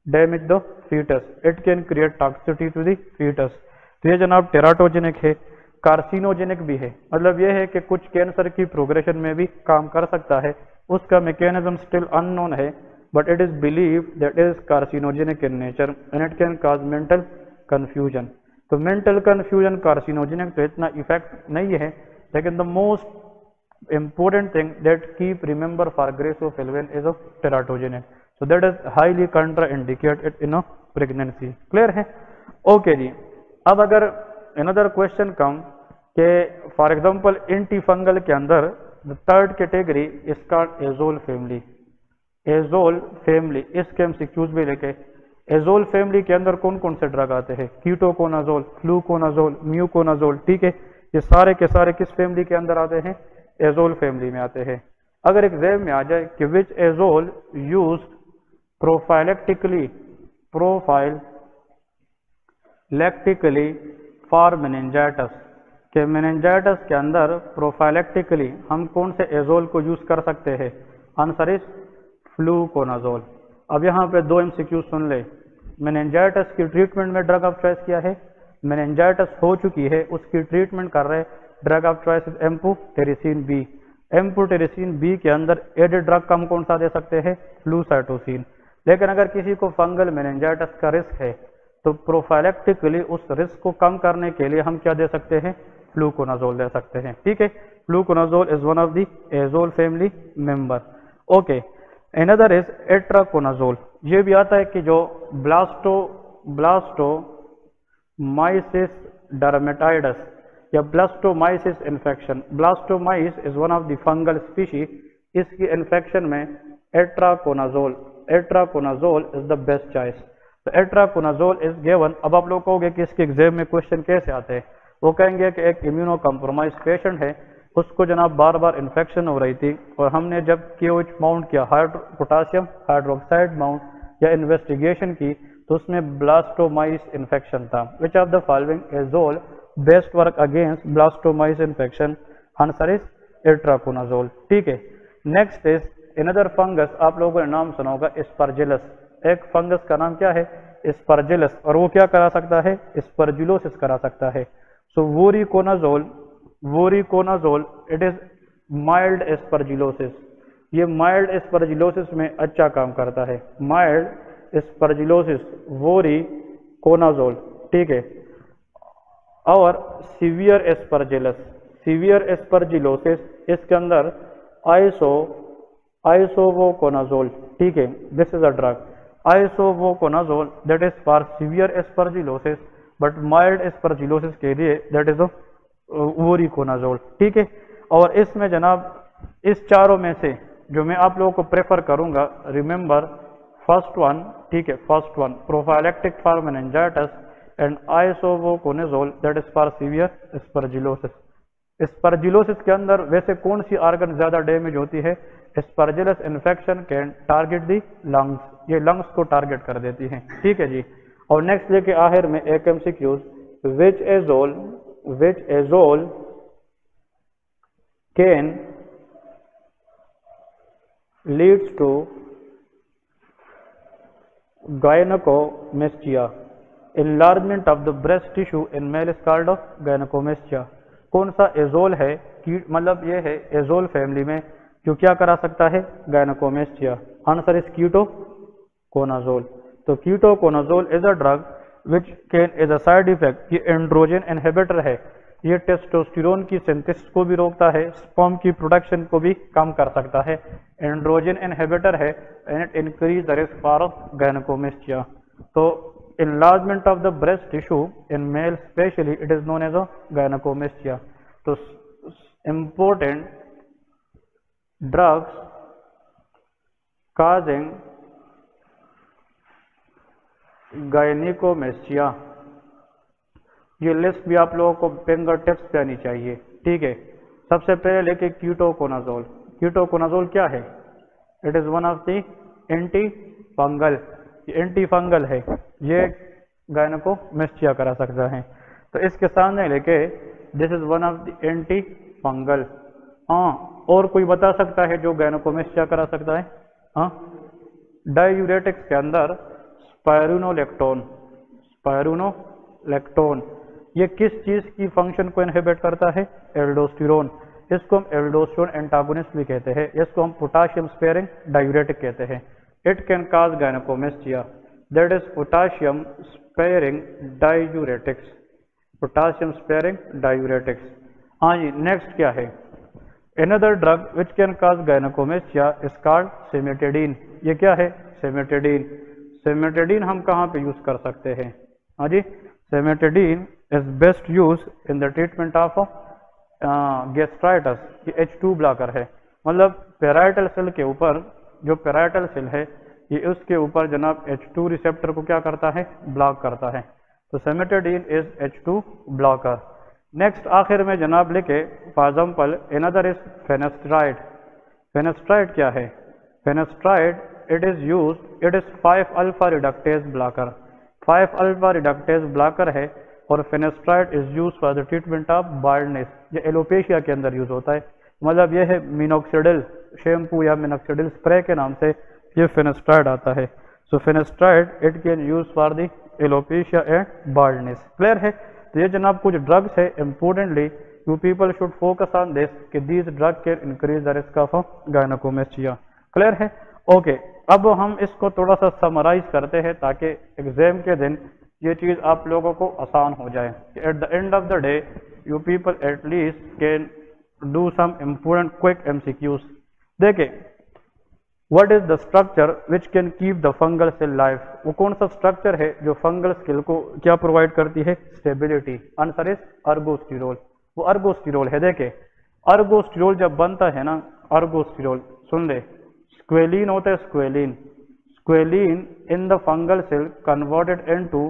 damage the foetus, it can create toxicity to the foetus. तो ये जनाब teratogenic है, carcinogenic भी है, मतलब ये है कि कुछ कैंसर की प्रोग्रेशन में भी काम कर सकता है। उसका मैकेनिज्म स्टिल अननोन है, but it is believe that is carcinogenic in nature and it can cause mental confusion. तो मेंटल कंफ्यूजन कार्सिनोजेनिक तो इतना इफेक्ट नहीं है, लेकिन the most important thing that keep remember for griseofulvin is of teratogenic, so that is highly contraindicated in a pregnancy। Clear है, okay जी। अब अगर another question come के फॉर एग्जांपल एंटीफंगल के अंदर द थर्ड कैटेगरी इसका azole family, azole family, इसके MCQs भी लेके, एजोल फैमिली के अंदर कौन कौन से ड्रग आते हैं, कीटोकोनाजोल, फ्लूकोनाजोल, म्यूकोनाजोल, ठीक है, ये सारे के सारे किस फैमिली के अंदर आते हैं, एजोल फैमिली में आते हैं। अगर एग्जाम में आ जाए कि विच azole use prophylactically for meningitis, के मेनिंजाइटिस के अंदर प्रोफाइलेक्टिकली हम कौन से एजोल को यूज कर सकते हैं, आंसर इज फ्लूकोनाजोल। अब यहाँ पे दो एमसीक्यू सुन ले, मेनिंजाइटिस की ट्रीटमेंट में ड्रग ऑफ चॉइस क्या है, मेनिंजाइटिस हो चुकी है उसकी ट्रीटमेंट कर रहे, drug of choice is amphotericin B. Amphotericin B के अंदर एडेड ड्रग हम कौन सा दे सकते हैं, फ्लूसाइटोसिन। लेकिन अगर किसी को फंगल मेनिंजाइटिस का रिस्क है तो प्रोफाइलेक्टिकली उस रिस्क को कम करने के लिए हम क्या दे सकते हैं, फ्लूकोनाजोल दे सकते हैं, ठीक है। Fluconazole is one of the azole family member, okay. Another is itraconazole, ये भी आता है कि जो माइसिस डर्मेटाइडस या blastomycosis infection. Blastomyces is one of the fungal species, इसकी इन्फेक्शन में itraconazole is the best choice. तो एट्राकोनाजोल इज गिवन। अब आप लोग कहोगे कि इसके एग्जाम में क्वेश्चन कैसे आते हैं, वो कहेंगे कि एक इम्यूनो कॉम्प्रोमाइज पेशेंट है, उसको जनाब बार बार इन्फेक्शन हो रही थी और हमने जब KOH माउंट किया, पोटासियम हाइड्रोक्साइड माउंट या इन्वेस्टिगेशन की, तो उसमें ब्लास्टोमाइस इन्फेक्शन था। Which of the following azole best work against blastomyces infection? Answer is itraconazole. ठीक है। नेक्स्ट इज अनदर फंगस, आप लोगों ने नाम सुना होगा एस्परजिलस। एक फंगस का नाम क्या है? एस्परजिलस। और वो क्या करा सकता है? एस्परजिलोसिस करा सकता है। So voriconazole it is mild aspergillosis. ये माइल्ड एस्परजिलोसिस में अच्छा काम करता है। Mild aspergillosis voriconazole. ठीक है। और सीवियर एस्परजिलोसिस, इसके अंदर आइसोवोकोनाजोल। ठीक है, this is a drug isavuconazole that is for severe aspergillosis, but mild aspergillosis के लिए दैट इज वोरिकोनाजोल। ठीक है। और इसमें जनाब इस चारों में से जो मैं आप लोगों को प्रेफर करूंगा, रिमेंबर फर्स्ट वन। ठीक है, first one prophylactic for meningitis and isavuconazole that is for severe aspergillosis. Aspergillosis के अंदर वैसे कौन सी ऑर्गन ज्यादा डैमेज होती है? Aspergillus infection can target the lungs, ये लंग्स को टारगेट कर देती है। ठीक है जी। और नेक्स्ट लेके आखिर में एक MCQ, which azole can leads to gynaecomastia, enlargement of the breast tissue in male is called of gynecomastia। कौन सा एजोल है कि मतलब ये है एजोल फैमिली में जो क्या करा सकता है? गायनेकोमेस्टिया। Answer is ketoconazole. तो ketoconazole is a drug which can is a side effect, ये एंड्रोजन इनहिबिटर है, ये टेस्टोस्टेरोन की सिंथेसिस को भी रोकता है, स्पर्म की प्रोडक्शन को भी कम कर सकता है। एंड्रोजन इनहिबिटर है and it increase the risk for gynaecomastia. तो enlargement of the breast tissue in male especially it is known as a gynecomastia। तो important drugs causing gynecomastia, ये लिस्ट भी आप लोगों को फिंगर टिप्स पे आनी चाहिए। ठीक है। सबसे पहले लेके कीटोकोनाजोल। कीटोकोनाजोल क्या है? It is one of the anti fungal, anti fungal है, ये गायनेकोमेस्टिया करा सकता है। तो इसके सामने लेके this is one of the anti fungal. हाँ, और कोई बता सकता है जो गायनेकोमेस्टिया करा सकता है? हाँ, डायूरेटिक्स के अंदर स्पायरूनोलेक्टोन, ये किस चीज की फंक्शन को इनहिबिट करता है? एल्डोस्टेरोन। इसको हम एल्डोस्टेरोन एंटागोनिस्ट भी कहते हैं, इसको हम पोटाशियम स्पेयरिंग डायूरेटिक कहते हैं। It can cause gynecomastia, that is potassium sparing diuretics। potassium sparing diuretics। हाँ जी। नेक्स्ट क्या है? Another drug which can cause gynecomastia is called cimetidine। ये क्या है? cimetidine। cimetidine हम कहाँ पे यूज कर सकते हैं? हाँ जी, cimetidine is best used in the treatment of gastritis। ये H2 ब्लॉकर है, मतलब पेराइटल सेल के ऊपर, जो पेराइटल सेल है ये उसके ऊपर जनाब H2 रिसेप्टर को क्या करता है? ब्लॉक करता है। तो cimetidine is H2 blocker. Next आखिर में जनाब लेके for example another is finasteride. Finasteride क्या है? Finasteride it is 5 alpha reductase blocker. 5 alpha reductase blocker है और finasteride is use for the treatment of baldness. ये एलोपेशिया के अंदर यूज होता है, मतलब ये है मिनोक्सिडिल शैम्पू या मिनोक्सिडिल स्प्रे के नाम से ये फेनेस्ट्राइड आता है। So finasteride it can use for the alopecia and baldness. Clear है? तो ये जनाब कुछ ड्रग्स है, importantly you people should focus on this कि these drug can increase the risk of gynaecomastia. Clear है? ओके। अब हम इसको थोड़ा सा समराइज करते हैं ताकि एग्जाम के दिन ये चीज आप लोगों को आसान हो जाए। At the end of the day you people at least can do some important quick MCQs। देखें, what is the structure which can keep the fungal cell life, वो कौन सा स्ट्रक्चर है जो फंगल सेल को क्या प्रोवाइड करती है, स्टेबिलिटी। आंसर इज अर्गोस्टिरोल, वो अर्गोस्टिरोल है। देखे अर्गोस्टिरोल जब बनता है ना, अर्गोस्टिरोल सुन ले, स्क्वेलिन होता है, squalene, squalene in the fungal cell converted into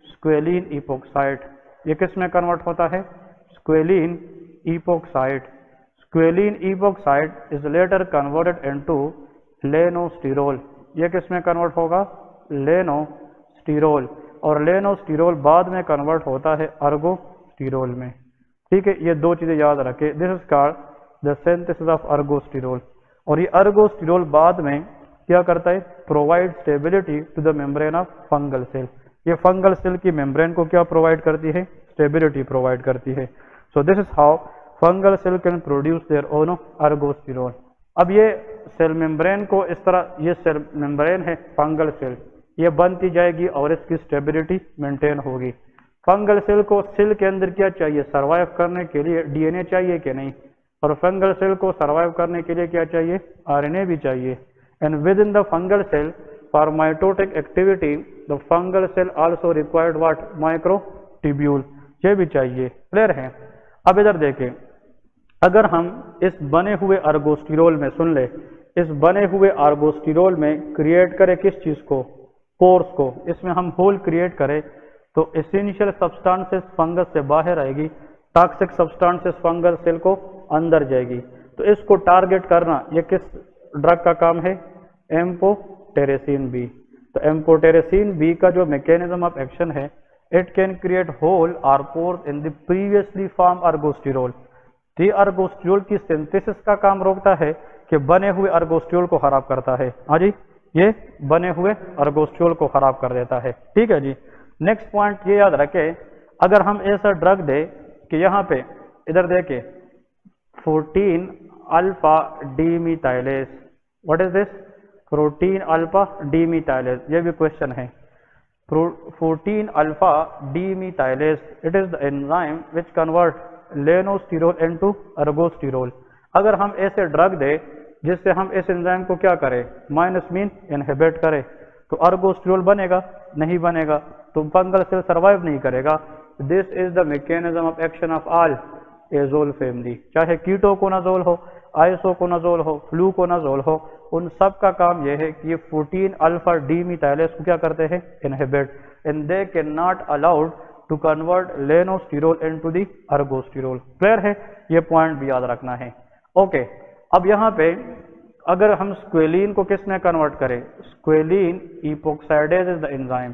squalene epoxide, ये किस में कन्वर्ट होता है, squalene epoxide. Squalene epoxide is later converted into lanosterol, ये किस में कन्वर्ट होगा, लेनोस्टिरोल, और लेनोस्टिरोल बाद में कन्वर्ट होता है अर्गोस्टिरोल में। ठीक है, ये दो चीजें याद रखें। This is called the synthesis of ergosterol, और ये अर्गोस्टिरोल बाद में क्या करता है, provide stability to the membrane of fungal cell, ये फंगल सेल की मेम्ब्रेन को क्या प्रोवाइड करती है, स्टेबिलिटी प्रोवाइड करती है। So this is how fungal cell can produce their own ergosterol. अब ये सेल मेम्ब्रेन को इस तरह, ये सेल मेम्ब्रेन है फंगल सेल, ये बनती जाएगी और इसकी स्टेबिलिटी मेंटेन होगी। फंगल सेल को सेल के अंदर क्या चाहिए, सर्वाइव करने के लिए डीएनए चाहिए कि नहीं, और फंगल सेल को सर्वाइव करने के लिए क्या चाहिए, आरएनए भी चाहिए। And within the fungal cell for mitotic activity the fungal cell also required what, microtubule, ये भी चाहिए। क्लियर है। अब इधर देखें, अगर हम इस बने हुए अर्गोस्टिरोल में, सुन ले, इस बने हुए अर्गोस्टिरोल में क्रिएट करें किस चीज को, पोर्स को, इसमें हम होल क्रिएट करें तो एसेंशियल सब्सटेंसेस फंगस से बाहर आएगी, टॉक्सिक सब्सटेंसेस फंगल सेल को अंदर जाएगी। तो इसको टारगेट करना ये किस ड्रग का काम है, एम्फोटेरेसिन बी। तो एम्फोटेरेसिन बी का जो मैकेनिज्म ऑफ एक्शन है, इट कैन क्रिएट होल और pores in the previously form ergosterol. तो अर्गोस्टिरोल की सिंथेसिस का काम रोकता है कि बने हुए अर्गोस्टिरोल को खराब करता है। हाँ जी, ये बने हुए अर्गोस्टिरोल को खराब कर देता है। ठीक है जी। नेक्स्ट पॉइंट ये याद रखें, अगर हम ऐसा ड्रग दे कि यहाँ पे इधर देखे 14 alpha demethylase, what is this, 14 alpha demethylase, ये भी क्वेश्चन है। 14 alpha demethylase, it is the enzyme which convert lanosterol into ergosterol. अगर हम ऐसे ड्रग दे जिससे हम इस एंजाइम को क्या करें, माइनस मीन इनहिबिट करें, तो अर्गोस्टिरोल बनेगा, नहीं बनेगा, तो फंगल सेल सर्वाइव नहीं करेगा। This is the mechanism of action of all azole family, चाहे कीटोकोनाजोल हो, आइसोकोनाजोल हो, फ्लूकोनाजोल हो, उन सब का काम यह है कि ये 14 अल्फा डीमिथाइलेज को क्या करते हैं, inhibit, and they can not allowed to convert lanosterol into the ergosterol. Clear है, ये पॉइंट भी याद रखना है। ओके, अब यहाँ पे अगर हम स्क्वेलिन को किस में कन्वर्ट करें, squalene epoxidase is the enzyme,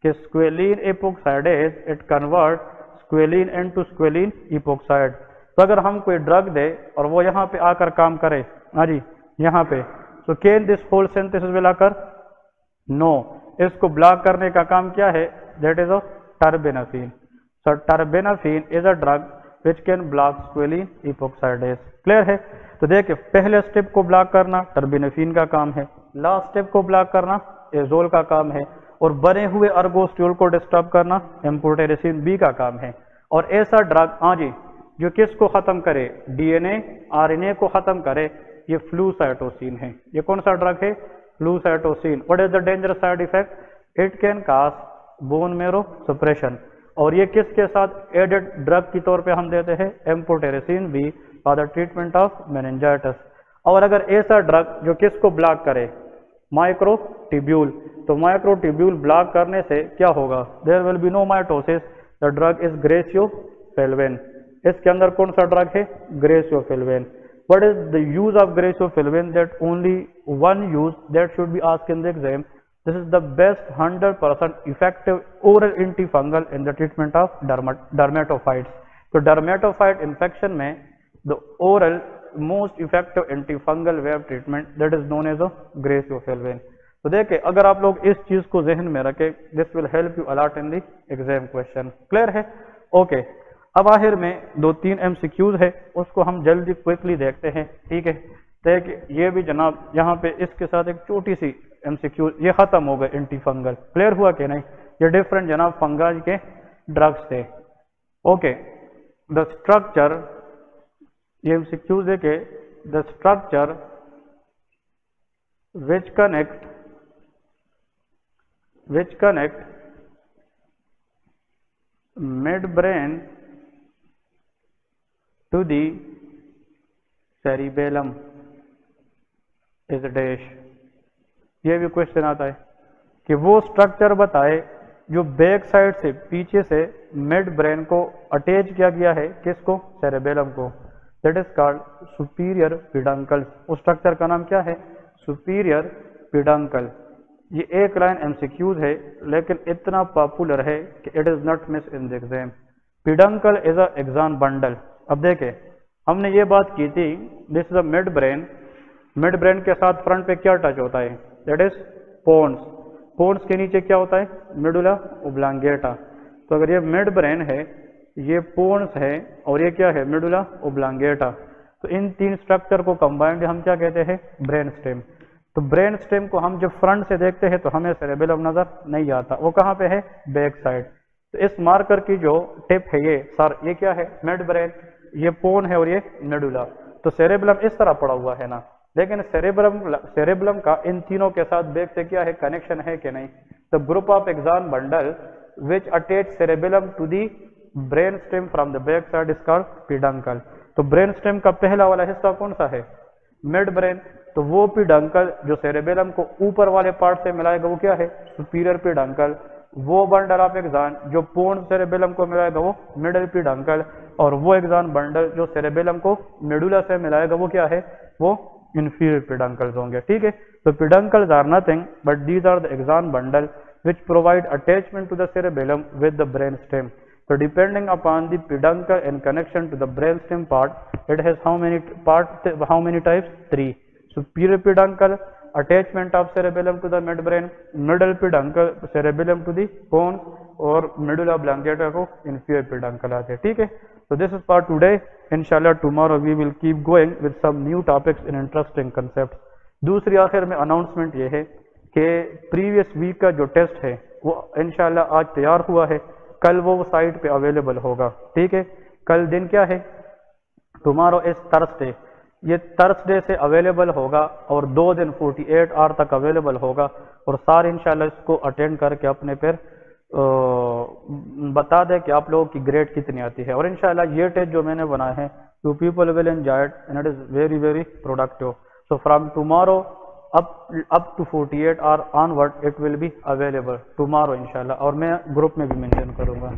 कि squalene epoxidase it convert squalene into squalene epoxide. तो अगर हम कोई ड्रग दे और वो यहाँ पे आकर काम करे, हाँ जी यहाँ पे, तो can this hole synthesis will occur, no, इसको ब्लॉक करने का काम क्या है, that is a terbinafine. So terbinafine is a drug which can block squalene epoxidase. Clear है। तो देखिए, पहले स्टेप को ब्लॉक करना टर्बेनाफिन का काम है, लास्ट स्टेप को ब्लॉक करना एजोल का काम है, और बने हुए अर्गोस्टिरोल को डिस्टर्ब करना एम्फोटेरेसिन बी का काम है। और ऐसा ड्रग, हाँ जी, जो किसको खत्म करे, डीएनए आरएनए को खत्म करे, ये फ्लूसाइटोसिन है। ये कौन सा ड्रग है, flucytosine. What is the dangerous side effect, it can cause bone marrow suppression. और ये किसके साथ एडेड ड्रग की तौर पे हम देते हैं, amphotericin B for the treatment of meningitis. और अगर ऐसा ड्रग जो किसको ब्लॉक करे, माइक्रोट्यूब्यूल, तो माइक्रोट्यूब्यूल ब्लॉक करने से क्या होगा, there will be no mitosis, the drug is griseofulvin. इसके अंदर कौन सा ड्रग है, griseofulvin. What is the use of griseofulvin, that only one use that should be asked in the exam. This is the best 100% effective oral antifungal in the treatment of dermatophytes. तो dermatophyte infection में the oral most effective antifungal way of treatment that is known as a graciofilvin. तो देखिए, अगर आप लोग इस चीज को जहन में रखें, this will help you a lot in the exam question. Clear है? Okay. अब आखिर में 2-3 MCQs है, उसको हम जल्दी क्विकली देखते हैं। ठीक है, देखिए ये भी जनाब यहाँ पे इसके साथ एक छोटी सी MCQ, ये खत्म हो गए एंटीफंगल। क्लियर हुआ कि नहीं, ये डिफरेंट जनाब फंगाज के ड्रग्स थे। ओके, द स्ट्रक्चर, ये MCQ देखे, the structure which connect midbrain to the cerebellum is dash। ये भी क्वेश्चन आता है कि वो स्ट्रक्चर बताए जो बैक साइड से पीछे से मिड ब्रेन को अटैच किया गया है, किसको? सेरेबेलम को। That is called superior peduncle. उस स्ट्रक्चर का नाम क्या है? Superior peduncle. ये एक लाइन एमसीक्यूज है लेकिन इतना पॉपुलर है कि it is not miss in the exam. Peduncle is a axon bundle. अब देखें, हमने ये बात की थी, this is a mid brain. Mid brain के साथ फ्रंट पे क्या टच होता है? That is पोन्स। पोन्स के नीचे क्या होता है? Medulla oblongata. तो अगर ये मिड ब्रेन है, ये पोन्स है और ये क्या है? Medulla oblongata. तो इन तीन स्ट्रक्चर को कंबाइंड हम क्या कहते हैं? Brain stem. तो ब्रेन स्टेम को हम जब फ्रंट से देखते हैं तो हमें सेरेबेलम नजर नहीं आता, वो कहाँ पे है? Back side. तो इस मार्कर की जो टिप है ये सर, ये क्या है? Mid brain. ये पोन है और ये मेडुला। तो सेरेबेलम इस तरह पड़ा हुआ है ना, लेकिन सेरेबेलम का इन तीनों के साथ बैक से क्या है? कनेक्शन है कि नहीं? The group of axon bundle which attach cerebellum to the brain stem from the back side is called peduncle. तो ब्रेन स्टेम का पहला वाला हिस्सा कौन सा है? Mid brain. तो वो पिडंकल जो सेरेबेलम को ऊपर वाले पार्ट से मिलाएगा वो क्या है? Superior peduncle. वो बंडल ऑफ एक्सॉन जो पूर्ण सेरेबेलम को मिलाएगा वो मिडल पिडंकल। और वो एक्सॉन बंडल जो सेरेबेलम को मेडुला से मिलाएगा वो क्या है? वो inferior peduncles होंगे। ठीक है, तो peduncles are nothing but these are the axon bundle which provide attachment to the cerebellum with the brain stem. So depending upon the peduncle in connection to the brain stem part, it has how many types? 3. Superior peduncle, attachment of cerebellum to the midbrain, middle peduncle, cerebellum to the pons, और medulla oblongata को inferior peduncle आते हैं। ठीक है, so this is part today. Inshallah tomorrow we will keep going with some new topics and interesting concepts. दूसरी आखिर में announcement ये है कि प्रीवियस वीक का जो टेस्ट है वो इंशाल्लाह आज तैयार हुआ है, कल वो साइट पे अवेलेबल होगा। ठीक है, कल दिन क्या है? Tomorrow is Thursday. ये थर्सडे से अवेलेबल होगा और 2 दिन 48 आवर तक अवेलेबल होगा। और सारे इंशाल्लाह इसको अटेंड करके अपने फिर बता दे कि आप लोगों की ग्रेड कितनी आती है। और इंशाल्लाह ये टेस्ट जो मैंने बनाए हैं, you people will enjoy it and it is very very productive. So from tomorrow up to 48 hour onward it will be available tomorrow इंशाल्लाह, और मैं ग्रुप में भी मेंशन करूंगा।